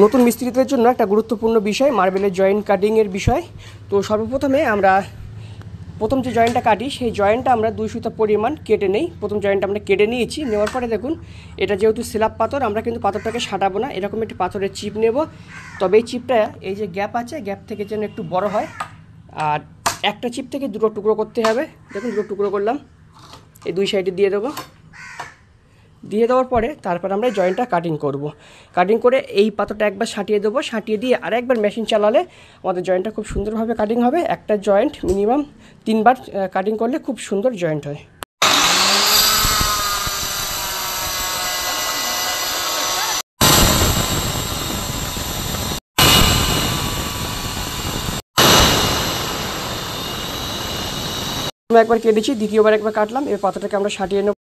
নতুন মিস্ত্রিদের জন্য একটা গুরুত্বপূর্ণ বিষয় মার্বেলের জয়েন্ট কাটিংয়ের বিষয়। তো সর্বপ্রথমে আমরা প্রথম যে জয়েন্টটা কাটি সেই জয়েন্টটা আমরা 2 সুতা পরিমাণ কেটে নেই। প্রথম জয়েন্টটা আমরা কেটে নিয়েছি, নেওয়ার পরে দেখুন এটা যেহেতু স্ল্যাব পাথর, আমরা কিন্তু পাথরটাকে সাঁটাবো না, এরকম একটি পাথরের চিপ নেব। তবে এই চিপটা এই যে গ্যাপ আছে, গ্যাপ থেকে যেন একটু বড় হয়, আর একটা চিপ থেকে দুটো টুকরো করতে হবে। দেখুন দুটো টুকরো করলাম, এই দুই সাইডে দিয়ে দেবো। দিয়ে দেওয়ার পরে তারপর আমরা জয়েন্টটা কাটিং করব। কাটিং করে এই পাথরটা একবার সাঁটিয়ে দেবো, সাঁটিয়ে দিয়ে আরেকবার মেশিন চালালে আমাদের জয়েন্টটা খুব সুন্দরভাবে কাটিং হবে। একটা জয়েন্ট মিনিমাম 3 বার কাটিং করলে খুব সুন্দর জয়েন্ট হয়। একবার কেটেছি, দ্বিতীয়বার একবার কাটলাম, এই পাথরটাকে আমরা সাঁটিয়ে নেব।